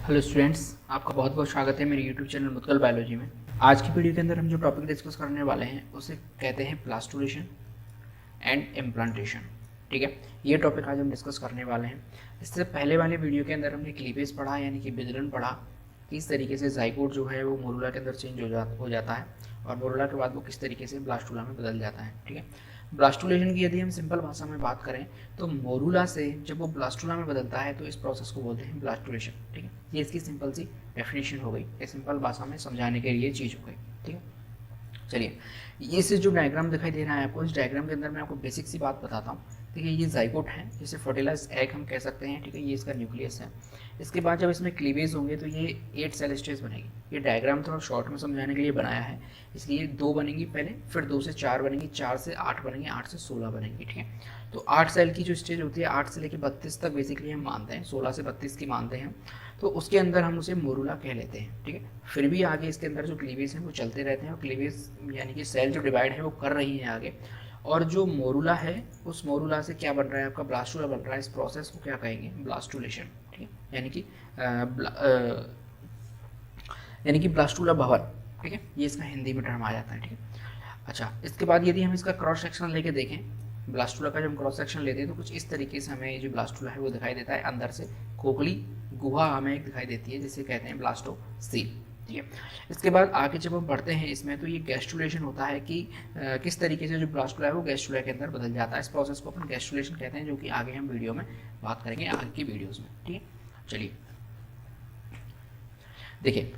Hello students, आपका बहुत बहुत स्वागत है मेरे यूट्यूब चैनल मुत्कल बायोलॉजी में। आज की वीडियो के अंदर हम जो टॉपिक डिस्कस करने वाले हैं उसे कहते हैं ब्लास्टुलेशन एंड इम्प्लांटेशन। ठीक है, ये टॉपिक आज हम डिस्कस करने वाले हैं। इससे पहले वाले वीडियो के अंदर हमने क्लीवेज पढ़ा यानी कि विदलन पढ़ा, किस तरीके से जाइगोट जो है वो मोरुला के अंदर चेंज हो जाता है और मोरुला के बाद वो किस तरीके से ब्लास्टुला में बदल जाता है। ठीक है, ब्लास्टुलेशन की यदि हम सिंपल भाषा में बात करें तो मोरुला से जब वो ब्लास्टुला में बदलता है तो इस प्रोसेस को बोलते हैं ब्लास्टुलेशन। ठीक है, ये इसकी सिंपल सी डेफिनेशन हो गई, ये सिंपल भाषा में समझाने के लिए चीज़ हो गई। ठीक है, चलिए ये से जो डायग्राम दिखाई दे रहा है आपको, इस डायग्राम के अंदर मैं आपको बेसिक सी बात बताता हूँ। ठीक है, ये जाइगोट है जिसे फर्टिलाइज एग हम कह सकते हैं। ठीक है, ये इसका न्यूक्लियस है। इसके बाद जब इसमें क्लीवेज होंगे तो ये 8 सेल स्टेज बनेगी। ये डायग्राम थोड़ा शॉर्ट में समझाने के लिए बनाया है, इसलिए 2 बनेंगी पहले, फिर 2 से 4 बनेंगी, 4 से 8 बनेंगी, 8 से 16 बनेंगी। ठीक है, तो 8 सेल की जो स्टेज होती है 8 से लेकर 32 तक बेसिकली हम मानते हैं, 16 से 32 की मानते हैं, तो उसके अंदर हम उसे मोरुला कह लेते हैं। ठीक है, फिर भी आगे इसके अंदर जो क्लीवेज हैं वो चलते रहते हैं और क्लीवेज यानी कि सेल जो डिवाइड है वो कर रही है आगे, और जो मोरुला है उस मोरुला से क्या बन रहा है आपका ब्लास्टुला बन रहा है। इस प्रोसेस को क्या कहेंगे, ब्लास्टुलेशन। ठीक है, यानी कि ब्लास्टुला भवन। ठीक है, ये इसका हिंदी में टर्म आ जाता है। ठीक है, अच्छा इसके बाद यदि हम इसका क्रॉस सेक्शन लेके देखें, ब्लास्टुला का जब हम क्रॉस सेक्शन लेते हैं तो कुछ इस तरीके से हमें जो ब्लास्टुला है वो दिखाई देता है। अंदर से खोखली गुहा हमें एक दिखाई देती है जिसे कहते हैं ब्लास्टोसील। ठीक है, इसके बाद आगे जब हम बढ़ते हैं इसमें तो ये गैस्ट्रुलेशन होता है कि किस तरीके से जो ब्लास्टुला है वो गैस्ट्रुला के अंदर बदल जाता है। इस प्रोसेस को अपन गैस्ट्रुलेशन कहते हैं, जो कि आगे हम वीडियो में बात करेंगे आगे की वीडियोज़ में। ठीक है, चलिए देखिए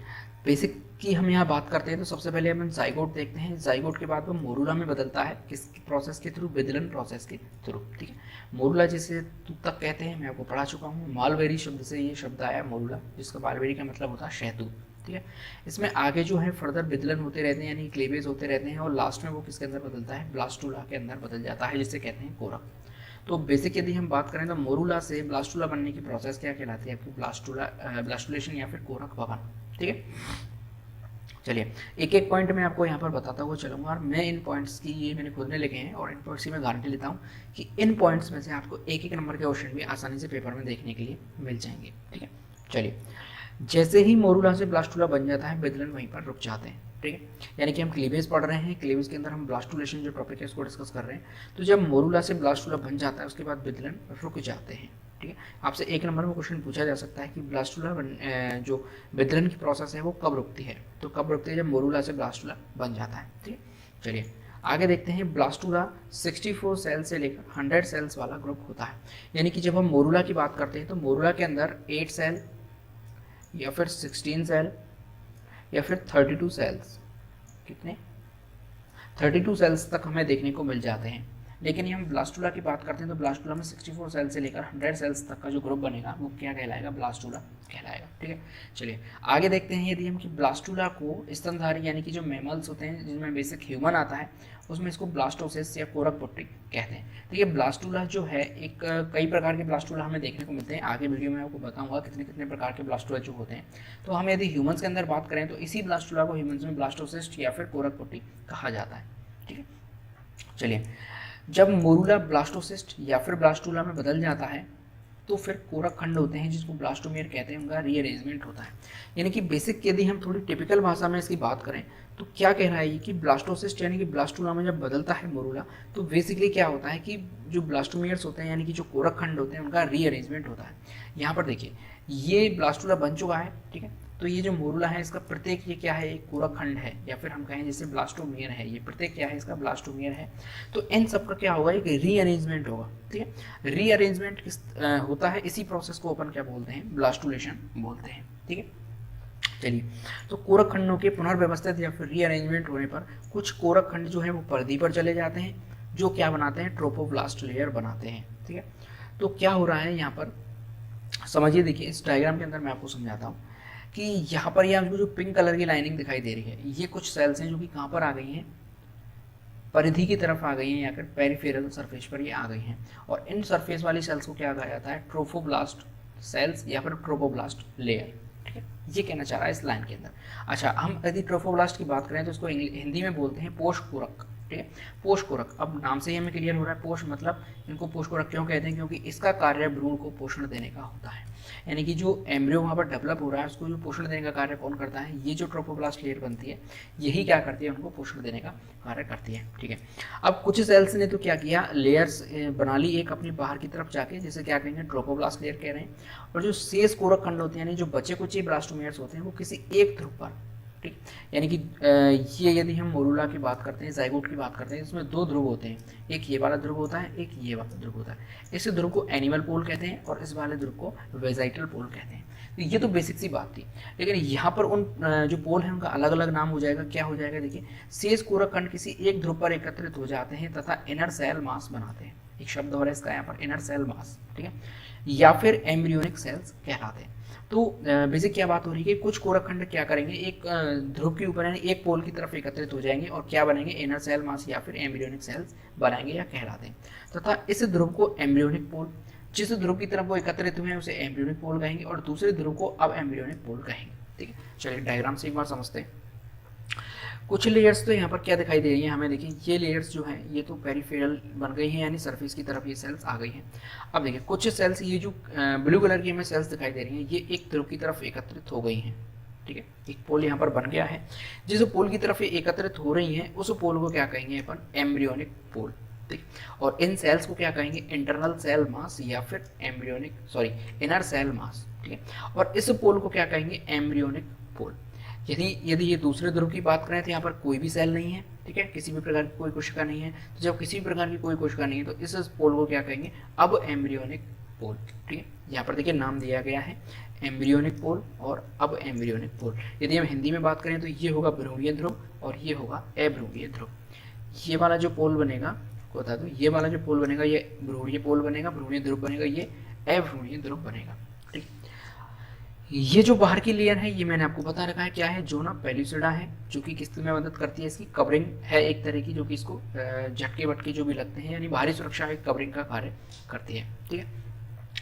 बेसिक की हम यहाँ बात करते हैं तो सबसे पहले हम जाइगोट देखते हैं। जाइगोट के बाद वो मोरुला में बदलता है, किस प्रोसेस के थ्रू, विदलन प्रोसेस के थ्रू। ठीक है, मोरुला जिसे तूतक कहते हैं मैं आपको पढ़ा चुका हूँ। मालवेरी शब्द से ये शब्द आया मोरुला, जिसका मालवेरी का मतलब होता है शहतूत। ठीक है, इसमें आगे जो है फर्दर विदलन होते रहते हैं यानी क्लेवेज होते रहते हैं और लास्ट में वो किसके अंदर बदलता है, ब्लास्टुला के अंदर बदल जाता है, जिसे कहते हैं कोरक। तो बेसिक यदि हम बात करें तो मोरुला से ब्लास्टुला बनने की प्रोसेस क्या कहलाती है आपकी, ब्लास्टुलेशन या फिर कोरक भवन। ठीक है, चलिए एक एक पॉइंट मैं आपको यहाँ पर बताता हुआ चलूँगा और मैं इन पॉइंट्स की ये मैंने खुद ने लिखे हैं और इन पॉइंट्स की मैं गारंटी लेता हूँ कि इन पॉइंट्स में से आपको एक एक नंबर के क्वेश्चन भी आसानी से पेपर में देखने के लिए मिल जाएंगे। ठीक है, चलिए जैसे ही मोरुला से ब्लास्टुला बन जाता है विदलन वहीं पर रुक जाते हैं। ठीक है, यानी कि हम क्लीवेज पढ़ रहे हैं, क्लीवेज के अंदर हम ब्लास्टुलेशन जो टॉपिक है इसको डिस्कस कर रहे हैं, तो जब मोरुला से ब्लास्टुला बन जाता है उसके बाद विदलन रुक जाते हैं। ठीक है, आपसे एक नंबर में क्वेश्चन पूछा जा सकता है कि ब्लास्टुला जो विदलन की प्रोसेस है वो कब रुकती है, तो कब रुकती है, जब मोरुला से ब्लास्टुला बन जाता है। ठीक है, चलिए आगे देखते हैं। ब्लास्टुला 64 सेल से लेकर 100 सेल्स वाला ग्रुप होता है। यानी कि जब हम मोरुला की बात करते हैं तो मोरुला के अंदर 8 सेल या फिर 16 सेल या फिर 32 सेल्स, कितने 32 सेल्स तक हमें देखने को मिल जाते हैं। लेकिन हम ब्लास्टुला की बात करते हैं तो ब्लास्टुला में 64 सेल से लेकर 100 सेल्स तक का जो ग्रुप बनेगा वो क्या कहलाएगा, ब्लास्टुला कहलाएगा। ठीक है, चलिए आगे देखते हैं यदि हम कि ब्लास्टुला को स्तनधारी यानी कि जो मैमल्स होते हैं जिनमें बेसिक ह्यूमन आता है उसमें इसको ब्लास्टोसिस या कोरक पुट्टी कहते हैं। तो ये ब्लास्टुला जो है एक कई प्रकार के ब्लास्टुला हमें देखने को मिलते हैं, आगे वीडियो में आपको बताऊंगा कितने कितने प्रकार के ब्लास्टुला जो होते हैं। तो हम यदि ह्यूमंस के अंदर बात करें तो इसी ब्लास्टुला को ह्यूमंस में ब्लास्टोसिस्ट या फिर कोरक पुट्टी कहा जाता है। ठीक है, चलिए जब मोरुला ब्लास्टोसिस्ट या फिर ब्लास्टुला में बदल जाता है तो फिर कोरक खंड होते हैं जिसको ब्लास्टोमियर कहते हैं, उनका रीअरेंजमेंट होता है। यानी कि बेसिक यदि हम थोड़ी टिपिकल भाषा में इसकी बात करें तो क्या कह रहा है ये कि ब्लास्टोसिस्ट यानी कि ब्लास्टुला में जब बदलता है मोरुला तो बेसिकली क्या होता है कि जो ब्लास्टोमियर्स होते हैं यानी कि जो कोरक खंड होते हैं उनका रीअरेंजमेंट होता है। यहाँ पर देखिए ये ब्लास्टुला बन चुका है। ठीक है, तो ये जो मोरुला है इसका प्रत्येक ये क्या है, एक कोरक खंड है या फिर हम कहें जैसे ब्लास्टोमियर है, ये प्रत्येक क्या है इसका ब्लास्टोमियर है। तो इन सब का क्या होगा, एक रीअरेंजमेंट होगा। ठीक है, रीअरेंजमेंट किस होता है, इसी प्रोसेस को अपन क्या बोलते हैं, ब्लास्टुलेशन बोलते हैं। ठीक है, चलिए तो कोरक खंडों के पुनर्व्यवस्थित या फिर रीअरेंजमेंट होने पर कुछ कोरक खंड जो है वो परिधि पर चले जाते हैं जो क्या बनाते हैं, ट्रोपोब्लास्ट लेयर बनाते हैं। ठीक है, तो क्या हो रहा है यहाँ पर समझिए, देखिए इस डायग्राम के अंदर मैं आपको समझाता हूँ कि यहाँ पर ये आपको जो पिंक कलर की लाइनिंग दिखाई दे रही है ये कुछ सेल्स हैं जो कि कहाँ पर आ गई हैं, परिधि की तरफ आ गई हैं या फिर पेरिफेरल सरफेस पर ये आ गई हैं। और इन सरफेस वाली सेल्स को क्या कहा जाता है, ट्रोफोब्लास्ट सेल्स या फिर ट्रोपोब्लास्ट लेयर। ठीक है, ये कहना चाह रहा है इस लाइन के अंदर। अच्छा हम यदि ट्रोफोब्लास्ट की बात करें तो इसको हिंदी में बोलते हैं पोष कोरक। ठीक है। पोषकोरक, अब नाम से ही हमें क्लियर हो रहा है, पोष मतलब इनको पोषकोरक क्यों कहते हैं, क्योंकि इसका कार्य भ्रूण को पोषण देने का होता है। यानी कि जो एम्ब्रियो वहाँ पर डेवलप हो रहा है उसको जो पोषण देने का कार्य कौन करता है, ये जो ट्रोफोब्लास्ट लेयर बनती है यही क्या करती है, उनको पोषण देने का कार्य करती है। ठीक है, अब कुछ सेल्स ने तो क्या किया, लेयर्स बना ली एक अपनी बाहर की तरफ जाके, जैसे क्या कहेंगे ट्रोफोब्लास्ट लेयर कह रहे हैं, और जो शेष कोरक खंड होते हैं यानी जो बचे कुछ ब्लास्टोमेयर्स होते हैं वो किसी एक ध्रुव पर, ठीक, यानी कि ये यदि हम मोरूला की बात करते हैं, जाइगोट की बात करते हैं, इसमें दो ध्रुव होते हैं, एक ये वाला ध्रुव होता है, एक ये वाला ध्रुव होता है। इस ध्रुव को एनिमल पोल कहते हैं और इस वाले ध्रुव को वेजाइटल पोल कहते हैं। तो ये तो बेसिक सी बात थी, लेकिन यहाँ पर उन जो पोल हैं उनका अलग अलग नाम हो जाएगा। क्या हो जाएगा, देखिए, शेष कोरक खंड किसी एक ध्रुव पर एकत्रित हो जाते हैं तथा इनर सेल मास बनाते हैं। एक शब्द और है इसका यहाँ पर, इनर सेल मास, ठीक है, या फिर एम्ब्रियोनिक सेल्स कहलाते हैं। तो बेसिक क्या बात हो रही है कि कुछ कोरक खंड क्या करेंगे, एक ध्रुव के ऊपर यानी एक पोल की तरफ एकत्रित हो जाएंगे और क्या बनेंगे, इनर सेल मास या फिर एम्ब्रियोनिक सेल्स बनाएंगे या कहलाते हैं, तथा इस ध्रुव को एम्ब्रियोनिक पोल, जिस ध्रुव की तरफ वो एकत्रित हुए हैं उसे एम्ब्रियोनिक पोल कहेंगे और दूसरे ध्रुव को अब एम्ब्रियोनिक पोल कहेंगे। ठीक है, चलिए डायग्राम से एक बार समझते हैं। कुछ लेयर्स तो यहाँ पर क्या दिखाई दे रही है हमें, देखिए ये लेयर्स जो हैं ये तो पेरिफेरल बन गई हैं, यानी सरफेस की तरफ ये सेल्स आ गई हैं। अब देखिए कुछ सेल्स, ये जो ब्लू कलर की हमें सेल्स दिखाई दे रही हैं, ये एक ध्रुव की तरफ एकत्रित हो गई हैं। ठीक है, एक पोल यहाँ पर बन गया है, जिस पोल की तरफ ये एकत्रित हो रही हैं उस पोल को क्या कहेंगे अपन, एम्ब्रियोनिक पोल। ठीक, और इन सेल्स को क्या कहेंगे, इंटरनल सेल मास या फिर इनर सेल मास। ठीक है, और इस पोल को क्या कहेंगे, एम्ब्रियोनिक पोल। यदि ये दूसरे ध्रुव की बात करें तो यहाँ पर कोई भी सेल नहीं है, ठीक है, किसी भी प्रकार की कोई कोशिका नहीं है। तो जब किसी भी प्रकार की कोई कोशिका नहीं है तो इस पोल को क्या कहेंगे, अब एम्ब्रियोनिक पोल। ठीक है, यहाँ पर देखिए नाम दिया गया है एम्ब्रियोनिक पोल और अब एम्ब्रियोनिक पोल। यदि हम हिंदी में बात करें तो ये होगा भ्रूणीय ध्रुव और ये होगा अभ्रूणीय ध्रुव। ये वाला जो पोल बनेगा, बता दो, ये वाला जो पोल बनेगा ये भ्रूणीय पोल बनेगा, भ्रूणीय ध्रुव बनेगा, ये अभ्रूणीय ध्रुव बनेगा। ठीक, ये जो बाहर की लेयर है ये मैंने आपको बता रखा है क्या है, जोना पेल्यूसिडा है, जो कि किस में मदद करती है, इसकी कवरिंग है एक तरह की, जो कि इसको झटके वटके जो भी लगते हैं यानी बाहरी सुरक्षा एक कवरिंग का कार्य करती है। ठीक है,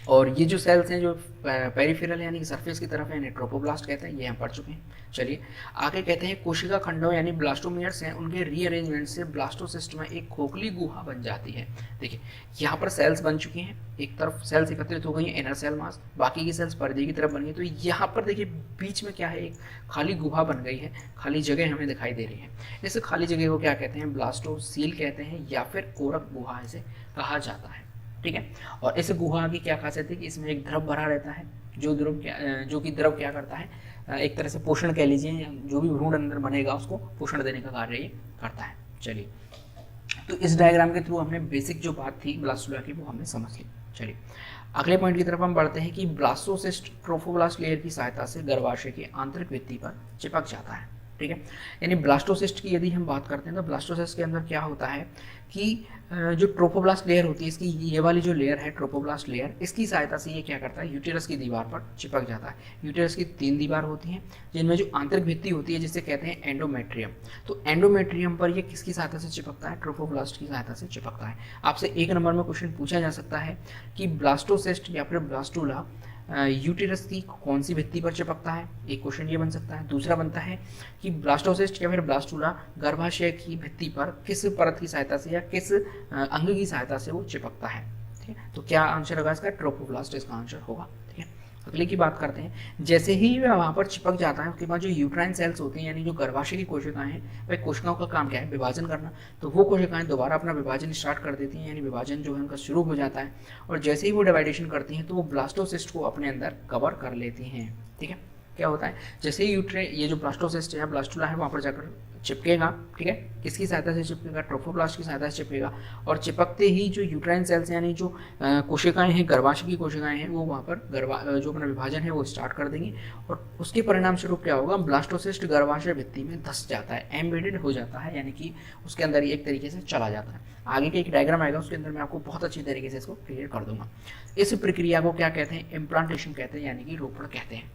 और ये जो सेल्स हैं जो पेरिफेरल यानी सरफेस की तरफ है, ट्रोपोब्लास्ट कहते हैं, ये हम पढ़ चुके हैं। चलिए आगे कहते हैं कोशिका खंडों यानी ब्लास्टोमियर्स हैं, उनके रीअरेंजमेंट से ब्लास्टोसिस्ट में एक खोखली गुहा बन जाती है। देखिए यहाँ पर सेल्स बन चुकी हैं, एक तरफ सेल्स एकत्रित हो गई हैं, इनर सेल मास, बाकी की सेल्स परिधि की तरफ बन गई। तो यहाँ पर देखिए बीच में क्या है, एक खाली गुहा बन गई है, खाली जगह हमें दिखाई दे रही है। इस खाली जगह को क्या कहते हैं, ब्लास्टोसील कहते हैं या फिर कोरक गुहा इसे कहा जाता है। ठीक है, और इस गुहा की क्या खासियत है कि इसमें एक द्रव भरा रहता है, जो कि द्रव क्या करता है, एक तरह से पोषण कह लीजिए, जो भी भ्रूण अंदर बनेगा उसको पोषण देने का कार्य ये करता है। चलिए, तो इस डायग्राम के थ्रू हमने बेसिक जो बात थी ब्लास्टुला की वो हमने समझ ली। चलिए अगले पॉइंट की तरफ हम बढ़ते हैं कि ब्लास्टोसिस्ट ट्रोफोब्लास्ट लेयर की सहायता से गर्भाशय की आंतरिक भित्ति पर चिपक जाता है। ठीक है, यानी ब्लास्टोसिस्ट की यदि हम बात करते हैं तो ब्लास्टोसिस्ट के अंदर क्या होता है कि जो ट्रोफोब्लास्ट लेयर होती है, इसकी ये वाली जो लेयर है ट्रोफोब्लास्ट लेयर, इसकी सहायता से ये क्या करता है, यूटेरस की दीवार पर चिपक जाता है। यूटेरस की 3 दीवार होती हैं जिनमें जो आंतरिक भित्ति होती है जिसे कहते हैं एंडोमेट्रियम। तो एंडोमेट्रियम पर ये किसकी सहायता से चिपकता है, ट्रोफोब्लास्ट की सहायता से चिपकता है। आपसे 1 नंबर में क्वेश्चन पूछा जा सकता है कि ब्लास्टोसिस्ट या फिर ब्लास्टुला यूटेरस की कौन सी भित्ति पर चिपकता है, एक क्वेश्चन ये बन सकता है। दूसरा बनता है कि ब्लास्टोसिस्ट या फिर ब्लास्टुला गर्भाशय की भित्ति पर किस परत की सहायता से या किस अंग की सहायता से वो चिपकता है। ठीक है, तो क्या आंसर होगा इसका, ट्रोफोब्लास्ट इसका आंसर होगा। ठीक है, अगले की बात करते हैं। जैसे ही वह वहाँ पर चिपक जाता है उसके बाद जो यूट्राइन सेल्स होती हैं यानी जो गर्भाशय की कोशिकाएं हैं, वह कोशिकाओं का काम क्या है, विभाजन करना। तो वो कोशिकाएं दोबारा अपना विभाजन स्टार्ट कर देती हैं, यानी विभाजन जो है उनका शुरू हो जाता है, और जैसे ही वो डिवाइडेशन करती हैं तो वो ब्लास्टोसिस्ट को अपने अंदर कवर कर लेती हैं। ठीक है, क्या होता है, जैसे ही ये जो ब्लास्टोसिस्ट है, ब्लास्टुला है, वहाँ पर जाकर चिपकेगा। ठीक है, किसकी सहायता से चिपकेगा, ट्रोफोब्लास्ट की सहायता से चिपकेगा, और चिपकते ही जो यूट्राइन सेल्स यानी जो कोशिकाएं हैं, गर्भाशय की कोशिकाएं हैं, वो वहाँ पर जो अपना विभाजन है वो स्टार्ट कर देंगी, और उसके परिणाम स्वरूप क्या होगा, ब्लास्टोसिस्ट गर्भाशय भित्ति में धंस जाता है, एम्बेडेड हो जाता है, यानी कि उसके अंदर ही एक तरीके से चला जाता है। आगे के एक डायग्राम आएगा उसके अंदर मैं आपको बहुत अच्छी तरीके से इसको क्लियर कर दूंगा। इस प्रक्रिया को क्या कहते हैं, इम्प्लांटेशन कहते हैं, यानी कि रोपण कहते हैं।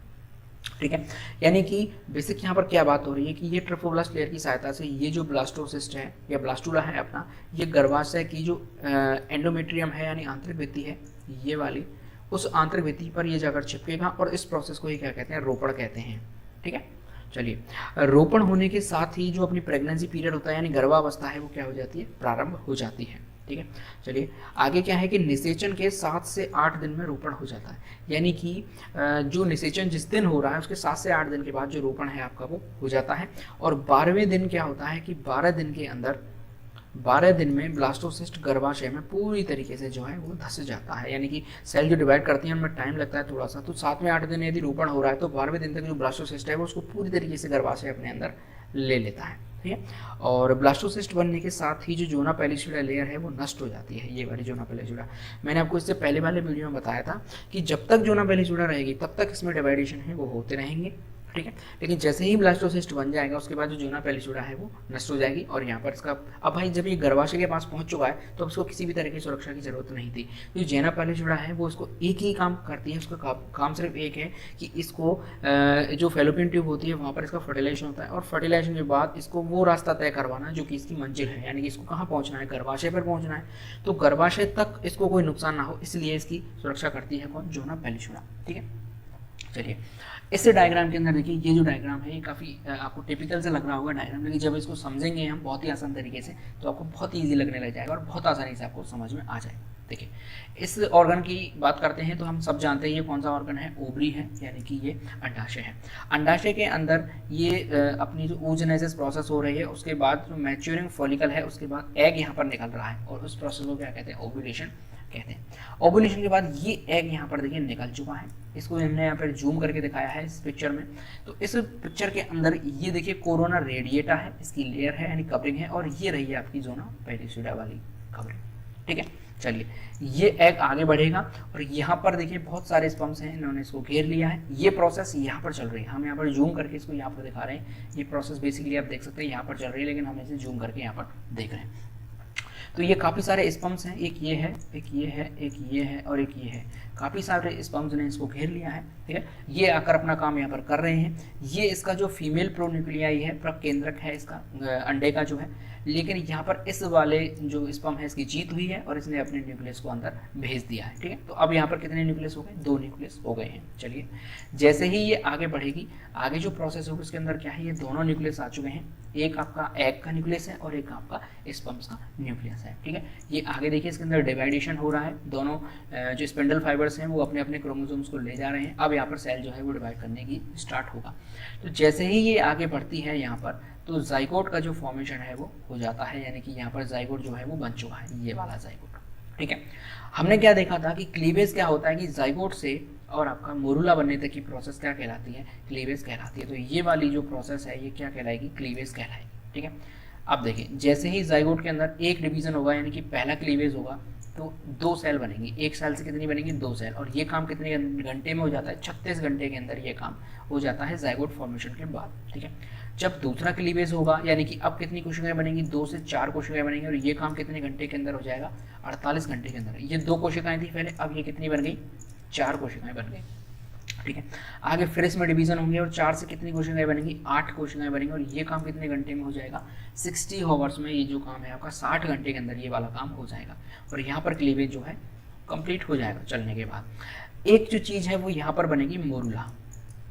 ठीक है, यानी कि बेसिक यहाँ पर क्या बात हो रही है कि ये ट्रोफोब्लास्ट लेयर की सहायता से ये जो ब्लास्टोसिस्ट है या ब्लास्टुला है अपना, ये गर्भाशय की जो एंडोमेट्रियम है यानी आंतरिक भित्ति है, ये वाली उस आंतरिक भित्ति पर ये जाकर चिपकेगा, और इस प्रोसेस को ही क्या कहते हैं, रोपण कहते हैं। ठीक है, चलिए, रोपण होने के साथ ही जो अपनी प्रेगनेंसी पीरियड होता है यानी गर्भावस्था है वो क्या हो जाती है, प्रारंभ हो जाती है। ठीक है, चलिए आगे क्या है कि निषेचन के 7 से 8 दिन में रोपण हो जाता है, यानी कि जो निषेचन जिस दिन हो रहा है उसके 7 से 8 दिन के बाद जो रोपण है आपका वो हो जाता है। और 12वें दिन क्या होता है कि 12 दिन के अंदर 12 दिन में ब्लास्टोसिस्ट गर्भाशय में पूरी तरीके से जो है वो धस जाता है, यानी कि सेल जो डिवाइड करती है उनमें टाइम लगता है थोड़ा सा, तो 7वें 8 दिन यदि रोपण हो रहा है तो 12वें दिन तक जो ब्लास्टोसिस्ट है वो उसको पूरी तरीके से गर्भाशय अपने अंदर ले लेता है। ठीक है, और ब्लास्टोसिस्ट बनने के साथ ही जो जोना पेलिसिडा लेयर है वो नष्ट हो जाती है, ये वाली जोना पेलिसिडा। मैंने आपको इससे पहले वाले वीडियो में बताया था कि जब तक जोना पेलिसिडा रहेगी तब तक इसमें डिवाइडेशन है वो होते रहेंगे। ठीक है, लेकिन जैसे ही ब्लास्टोसिस्ट बन जाएगा उसके बाद जो जोना पेलिसिडा है वो नष्ट हो जाएगी और यहाँ पर इसका अब भाई जब ये गर्भाशय के पास पहुंच चुका है तो उसको किसी भी तरह की सुरक्षा की जरूरत नहीं थी। जो जोना पेलिसिडा है वो इसको एक ही काम करती है, उसका काम सिर्फ एक है कि इसको जो फेलोपियन ट्यूब होती है वहाँ पर इसका फर्टिलाइजेशन होता है और फर्टिलाइजेशन के बाद इसको वो रास्ता तय करवाना जो कि इसकी मंजिल है, यानी कि इसको कहाँ पहुँचना है, गर्भाशय पर पहुँचना है। तो गर्भाशय तक इसको कोई नुकसान ना हो इसलिए इसकी सुरक्षा करती है कौन, जोना पेलिसिडा। ठीक है, चलिए इस डायग्राम के अंदर देखिए, ये जो डायग्राम है ये काफ़ी आपको टिपिकल से लग रहा होगा डायग्राम, लेकिन जब इसको समझेंगे हम बहुत ही आसान तरीके से तो आपको बहुत ईजी लगने लग जाएगा और बहुत आसानी से आपको समझ में आ जाएगा। देखिए इस ऑर्गन की बात करते हैं तो हम सब जानते हैं ये कौन सा ऑर्गन है, ओवरी है, यानी कि ये अंडाशय है। अंडाशय के अंदर ये अपनी जो oogenesis प्रोसेस हो रही है उसके बाद जो मैच्योरिंग फॉलिकल है उसके बाद एग यहाँ पर निकल रहा है और उस प्रोसेस को क्या कहते हैं, ओव्यूलेशन कहते हैं। ओव्यूलेशन के बाद ये एग यहाँ पर देखिए निकल चुका है, इसको हमने यहाँ पर जूम करके दिखाया है इस पिक्चर में। तो इस पिक्चर के अंदर ये देखिए कोरोना रेडिएटा है, इसकी लेयर है यानी कवरिंग है, और ये रही है आपकी जोना पेलिसिडा वाली कवरिंग। ठीक है, चलिए ये एग आगे बढ़ेगा और यहाँ पर देखिए बहुत सारे स्पर्म्स हैं, इन्होंने इसको घेर लिया है। ये प्रोसेस यहाँ पर चल रही है, हम यहाँ पर जूम करके इसको यहाँ पर दिखा रहे हैं। ये प्रोसेस बेसिकली आप देख सकते हैं यहाँ पर चल रही है, लेकिन हम इसे जूम करके यहाँ पर देख रहे हैं। तो ये काफ़ी सारे स्पर्म्स हैं, एक ये है, एक ये है, एक ये है और एक ये है। काफ़ी सारे स्पर्म्स ने इसको घेर लिया है। ठीक है, ये आकर अपना काम यहाँ पर कर रहे हैं। ये इसका जो फीमेल प्रोन्यूक्लियाई है, प्रकेंद्रक है इसका अंडे का जो है, लेकिन यहाँ पर इस वाले जो स्पर्म है इसकी जीत हुई है और इसने अपने न्यूक्लियस को अंदर भेज दिया है। ठीक है, तो अब यहाँ पर कितने न्यूक्लियस हो गए, 2 न्यूक्लियस हो गए हैं। चलिए जैसे ही ये आगे बढ़ेगी, आगे जो प्रोसेस होगा उसके अंदर क्या है, ये दोनों न्यूक्लियस आ चुके हैं, एक आपका एग का न्यूक्लियस है और एक आपका स्पर्म्स का न्यूक्लियस है। ठीक है, ये आगे देखिए इसके अंदर डिवाइडेशन हो रहा है, दोनों जो स्पिंडल फाइबर्स हैं वो अपने अपने क्रोमोसोम्स को ले जा रहे हैं। अब यहाँ पर सेल जो है वो डिवाइड करने की स्टार्ट होगा। तो जैसे ही ये आगे बढ़ती है यहाँ पर, तो जाइगोट का जो फॉर्मेशन है वो हो जाता है, यानी कि यहाँ पर जाइगोट जो है वो बन चुका है, ये वाला जाइगोट। ठीक है, हमने क्या देखा था कि क्लीवेज क्या होता है कि जाइगोट से और आपका मोरूला बनने तक की प्रोसेस क्या कहलाती है, क्लीवेज कहलाती है। तो ये वाली जो प्रोसेस है ये क्या कहलाएगी, क्लीवेज कहलाएगी। ठीक है, अब देखिए जैसे ही जाइगोट के अंदर एक डिवीजन होगा, यानी कि पहला क्लीवेज होगा, तो 2 सेल बनेंगी। एक सेल से कितनी बनेंगी, 2 सेल, और ये काम कितने घंटे में हो जाता है, 36 घंटे के अंदर ये काम हो जाता है जाइगोट फॉर्मेशन के बाद। ठीक है, जब दूसरा क्लीवेज होगा, यानी कि अब कितनी कोशिकाएं बनेंगी, 2 से 4 कोशिकाएं बनेंगी, और ये काम कितने घंटे के अंदर हो जाएगा, 48 घंटे के अंदर। ये 2 कोशिकाएं थी पहले, अब ये कितनी बन गई, 4 कोशिकाएं बन गई। ठीक है, आगे फिर इसमें डिवीजन होंगे और 4 से कितनी कोशिकाएं बनेंगी, 8 कोशिकाएं बनेंगी, और ये काम कितने घंटे में हो जाएगा, 60 आवर्स में। ये जो काम है आपका 60 घंटे के अंदर ये वाला काम हो जाएगा, और यहाँ पर क्लीवेज जो है कंप्लीट हो जाएगा चलने के बाद। एक जो चीज़ है वो यहाँ पर बनेगी मोरूला।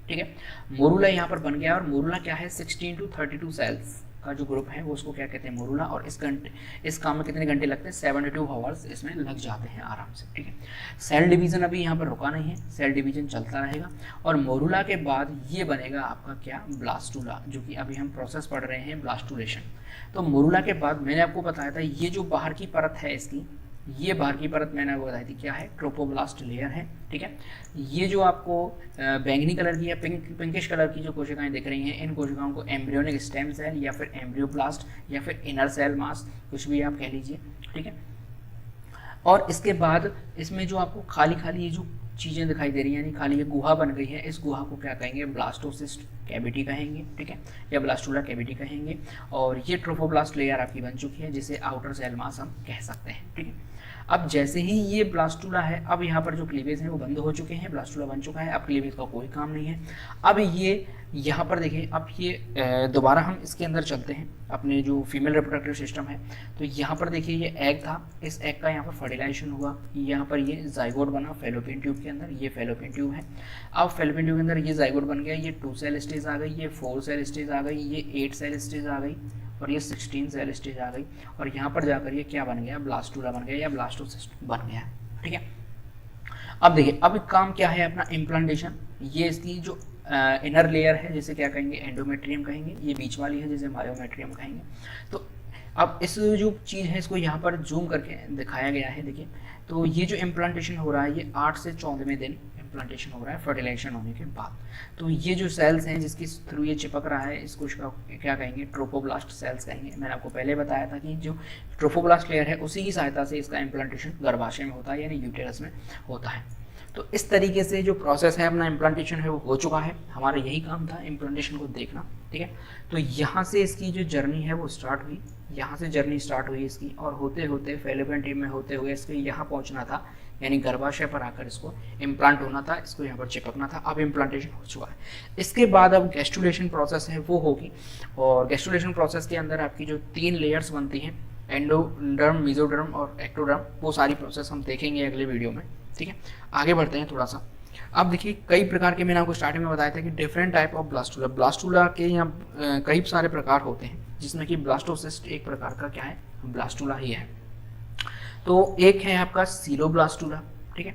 ठीक है, मोरूला यहाँ पर बन गया, और मोरूला क्या है, 16 to 32 सेल्स का जो ग्रुप है वो उसको क्या कहते हैं, मोरूला। और इस काम में कितने घंटे लगते हैं, 72 आवर्स इसमें लग जाते हैं आराम से। ठीक है, सेल डिवीजन अभी यहाँ पर रुका नहीं है, सेल डिवीजन चलता रहेगा। और मोरूला के बाद ये बनेगा आपका क्या, ब्लास्टूला, जो कि अभी हम प्रोसेस पढ़ रहे हैं, ब्लास्टूलेशन। तो मोरूला के बाद मैंने आपको बताया था ये जो बाहर की परत है इसकी, ये बाहर की परत मैंने आपको बताई थी क्या है, ट्रोपोब्लास्ट लेयर है। ठीक है, ये जो आपको बैंगनी कलर की या पिंकिश कलर की जो कोशिकाएं दिख रही हैं, इन कोशिकाओं को एम्ब्रियोनिक स्टेम सेल या फिर एम्ब्रियोप्लास्ट या फिर इनर सेल मास, कुछ भी आप कह लीजिए। ठीक है, और इसके बाद इसमें जो आपको खाली खाली ये जो चीज़ें दिखाई दे रही हैं, यानी खाली ये गुहा बन गई है, इस गुहा को क्या कहेंगे, ब्लास्टोसिस्ट कैविटी कहेंगे। ठीक है, या ब्लास्टूला कैविटी कहेंगे। और ये ट्रोफोब्लास्ट लेयर आपकी बन चुकी है, जिसे आउटर सेल मास हम कह सकते हैं। ठीक है, अब जैसे ही ये ब्लास्टुला है, अब यहाँ पर जो क्लीवेज है वो बंद हो चुके हैं, ब्लास्टुला बन चुका है, अब क्लीवेज का कोई काम नहीं है। अब ये यहाँ पर देखिए, अब ये दोबारा हम इसके अंदर चलते हैं, अपने जो फीमेल रिप्रोडक्टिव सिस्टम है। तो यहाँ पर देखिए ये एग था, इस एग का यहाँ पर फर्टिलाइजेशन हुआ, यहाँ पर ये जाइगोट बना फैलोपियन ट्यूब के अंदर, ये फैलोपियन ट्यूब है। अब फैलोपियन ट्यूब के अंदर ये जाइगोट बन गया, ये 2 सेल स्टेज आ गई, ये 4 सेल स्टेज आ गई, ये 8 सेल स्टेज आ गई, और ये 16 सेल स्टेज आ गई, और यहाँ पर जाकर ये क्या बन गया, ब्लास्टुला बन गया या ब्लास्टोसिस्ट बन गया। ठीक है, अब देखिए, अब काम क्या है अपना, इम्प्लांटेशन। ये इसकी जो इनर लेयर है, जिसे क्या कहेंगे, एंडोमेट्रियम कहेंगे, ये बीच वाली है जिसे मायोमेट्रियम कहेंगे। तो अब इस जो चीज़ है इसको यहाँ पर जूम करके दिखाया गया है, देखिए। तो ये जो इम्प्लांटेशन हो रहा है ये 8 से 14वें दिन इम्प्लांटेशन हो रहा है फर्टिलाइजेशन होने के बाद। तो ये जो सेल्स हैं जिसके थ्रू ये चिपक रहा है, इसको इसका क्या कहेंगे, ट्रोफोब्लास्ट सेल्स कहेंगे। मैंने आपको पहले बताया था कि जो ट्रोफोब्लास्ट लेयर है उसी की सहायता से इसका इम्प्लांटेशन गर्भाशय में होता है, यानी यूटेरस में होता है। तो इस तरीके से जो प्रोसेस है अपना इम्प्लांटेशन है वो हो चुका है। हमारा यही काम था इम्प्लांटेशन को देखना, ठीक है। तो यहाँ से इसकी जो जर्नी है वो स्टार्ट हुई, यहाँ से जर्नी स्टार्ट हुई इसकी, और होते होते फैलोपियन ट्यूब में होते हुए इसके यहाँ पहुँचना था, यानी गर्भाशय पर आकर इसको इम्प्लांट होना था, इसको यहाँ पर चिपकना था। अब इम्प्लांटेशन हो चुका है। इसके बाद अब गैस्ट्रुलेशन प्रोसेस है वो होगी, और गैस्ट्रुलेशन प्रोसेस के अंदर आपकी जो 3 लेयर्स बनती हैं, एंडोडर्म, मेसोडर्म और एक्टोडर्म, वो सारी प्रोसेस हम देखेंगे अगले वीडियो में, ठीक है। आगे बढ़ते हैं थोड़ा सा। अब देखिए, कई प्रकार के, मैंने आपको स्टार्टिंग में बताया था कि different type of blastula, blastula के यहाँ कई सारे प्रकार होते हैं, जिसमें कि ब्लास्टोसिस्ट एक प्रकार का क्या है, ब्लास्टुला ही है। तो एक है आपका सीरोब्लास्टुला, ठीक है,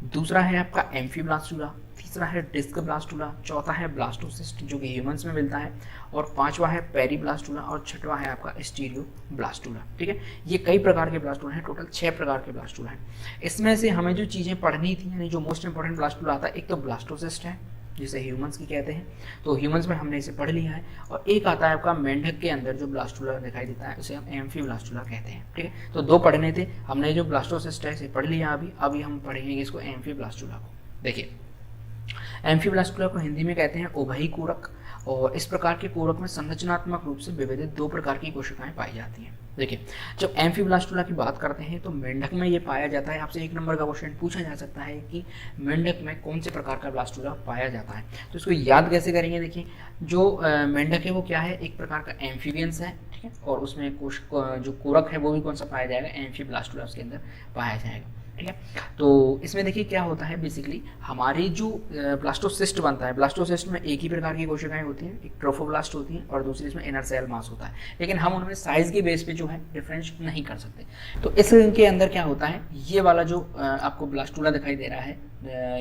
दूसरा है आपका एम्फीब्लास्टुला, तीसरा है डिस्क ब्लास्टुला, चौथा है ब्लास्टोसिस्ट जो कि ह्यूमंस में मिलता है, और पांचवा है पेरीब्लास्टुला, और छठवां है आपका स्टीरियोब्लास्टुला, ठीक है। ये कई प्रकार के ब्लास्टुला हैं, टोटल 6 प्रकार के ब्लास्टुला हैं। इसमें से हमें जो चीज़ें पढ़नी थी, यानी जो मोस्ट इंपॉर्टेंट ब्लास्टुला आता है, एक तो ब्लास्टोसिस्ट है जिसे ह्यूमंस की कहते हैं, तो ह्यूमंस में हमने इसे पढ़ लिया है। और एक आता है आपका मेंढक के अंदर जो ब्लास्टुला दिखाई देता है, उसे हम एम्फीब्लास्टुला कहते हैं, ठीक है। तो 2 पढ़ने थे, हमने जो ब्लास्टोसिस्ट है इसे पढ़ लिया अभी हम पढ़ेंगे इसको एम्फीब्लास्टुला को। देखिए, एम्फीब्लास्टुला को हिंदी में कहते हैं उभयी कोरक, और इस प्रकार के कोरक में संरचनात्मक रूप से विविध 2 प्रकार की कोशिकाएं पाई जाती हैं। देखिए, जब एम्फीब्लास्टुला की बात करते हैं तो मेंढक में ये पाया जाता है। आपसे 1 नंबर का क्वेश्चन पूछा जा सकता है कि मेंढक में कौन से प्रकार का ब्लास्टुला पाया जाता है, तो इसको याद कैसे करेंगे। देखिए, जो मेंढक है वो क्या है, एक प्रकार का एम्फीबियंस है, ठीक है, और उसमें जो कोरक है वो भी कौन सा पाया जाएगा, एम्फीब्लास्टुला उसके अंदर पाया जाएगा, ठीक है। तो इसमें देखिए क्या होता है, बेसिकली हमारी जो ब्लास्टोसिस्ट बनता है, ब्लास्टोसिस्ट में एक ही प्रकार की कोशिकाएं होती हैं, एक ट्रोफोब्लास्ट होती हैं और दूसरी इसमें इनर सेल मास होता है, लेकिन हम उनमें साइज के बेस पे जो है डिफरेंस नहीं कर सकते। तो इसके अंदर क्या होता है, ये वाला जो आपको ब्लास्टुला दिखाई दे रहा है,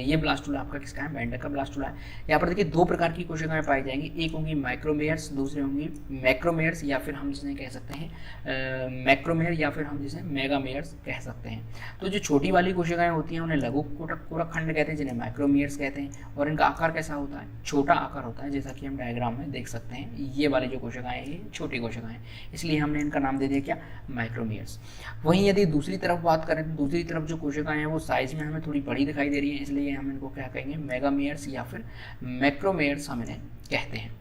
ये ब्लास्टुला आपका किसका है, मेंढक का ब्लास्टुला है। यहाँ पर देखिए 2 प्रकार की कोशिकाएं पाई जाएंगी, एक होंगी माइक्रोमेयर्स, दूसरी होंगी मैक्रोमेयर्स, या फिर हम जिसे कह सकते हैं मैक्रोमेयर, या फिर हम जिसे मेगामेयर्स कह सकते हैं। तो जो छोटी वाली कोशिकाएं होती हैं उन्हें लघु कोरक खंड कहते हैं, जिन्हें माइक्रोमेयर्स कहते हैं, और इनका आकार कैसा होता है, छोटा आकार होता है, जैसा कि हम डायग्राम में देख सकते हैं। ये वाली जो कोशिकाएं ये छोटी कोशिकाएं, इसलिए हमने इनका नाम दे दिया क्या, माइक्रोमेयर्स। वहीं यदि दूसरी तरफ बात करें तो दूसरी तरफ जो कोशिकाएं हैं वो साइज में हमें थोड़ी बड़ी दिखाई दे रही है, इसलिए हम इनको क्या कहेंगे, मेगामेयर्स या फिर मैक्रोमेयर्स हम इन्हें कहते हैं।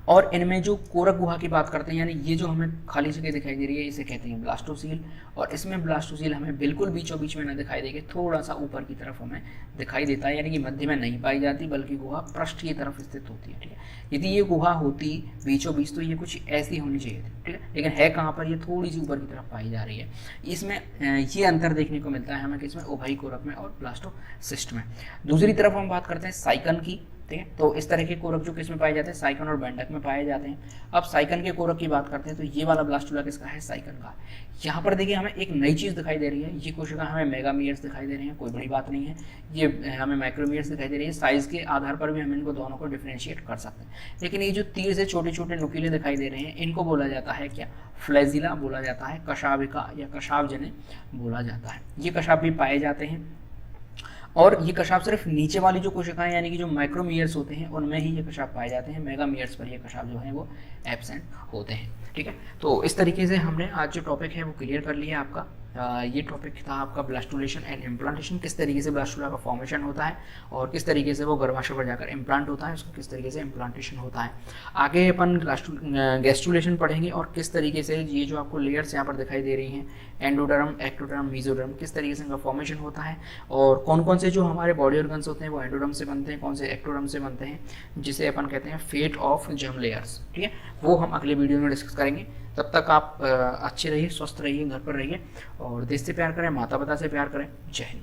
और इनमें जो कोरक गुहा की बात करते हैं, यानी ये जो हमें खाली जगह दिखाई दे रही है इसे कहते हैं ब्लास्टोसील, और इसमें ब्लास्टोसील हमें बिल्कुल बीचों बीच में ना दिखाई देगी, थोड़ा सा ऊपर की तरफ हमें दिखाई देता है, यानी कि मध्य में नहीं पाई जाती बल्कि गुहा पृष्ठ की तरफ स्थित होती है, ठीक है। यदि ये गुहा होती बीचों बीच तो ये कुछ ऐसी होनी चाहिए थी, ठीक है, लेकिन है कहाँ पर, ये थोड़ी सी ऊपर की तरफ पाई जा रही है। इसमें ये अंतर देखने को मिलता है हमें किसमें, उभयी कोरक में और ब्लास्टोसिस्ट में। दूसरी तरफ हम बात करते हैं साइकन की, ठीक है। तो इस तरह के कोरक जो किसमें पाए जाते हैं, साइकन और मेंढक में पाए जाते हैं। अब साइकन के कोरक की बात करते हैं तो ये वाला ब्लास्टुला किसका है, साइकन का। यहाँ पर देखिए हमें एक नई चीज़ दिखाई दे रही है, ये कोशिका हमें मेगामेयर्स दिखाई दे रही है, कोई बड़ी बात नहीं है। ये हमें माइक्रोमेयर्स दिखाई दे रही है, साइज के आधार पर भी हम इनको दोनों को डिफ्रेंशिएट कर सकते हैं। लेकिन ये जो तीर से छोटे छोटे नुकीले दिखाई दे रहे हैं, इनको बोला जाता है क्या, फ्लैजिला बोला जाता है, कशाविका या कशाव जने बोला जाता है। ये कशाव भी पाए जाते हैं, और ये कशाव सिर्फ नीचे वाली जो कोशिकाएं यानी कि जो माइक्रोमेयर्स होते हैं उनमें ही ये कशाव पाए जाते हैं, मेगामेयर्स पर ये कशाव जो है वो एब्सेंट होते हैं, ठीक है। तो इस तरीके से हमने आज जो टॉपिक है वो क्लियर कर लिया आपका। ये टॉपिक था आपका ब्लास्टुलेशन एंड इम्प्लांटेशन, किस तरीके से ब्लास्टुला का फॉर्मेशन होता है और किस तरीके से वो गर्भाशय पर जाकर इम्प्लांट होता है, उसका किस तरीके से इम्प्लांटेशन होता है। आगे अपन गैस्ट्रुलेशन पढ़ेंगे और किस तरीके से ये जो आपको लेयर्स यहाँ पर दिखाई दे रही हैं, एंडोडर्म, एक्टोडर्म, मेसोडर्म, किस तरीके से इनका फॉर्मेशन होता है और कौन कौन से जो हमारे बॉडी ऑर्गन्स होते हैं वो एंडोडर्म से बनते हैं, कौन से एक्टोडर्म से बनते हैं, जिसे अपन कहते हैं फेट ऑफ जर्म लेयर्स। ठीक है, वो हम अगले वीडियो में डिस्कस करेंगे। तब तक आप अच्छे रहिए, स्वस्थ रहिए, घर पर रहिए और देश से प्यार करें, माता पिता से प्यार करें। जय हिंद।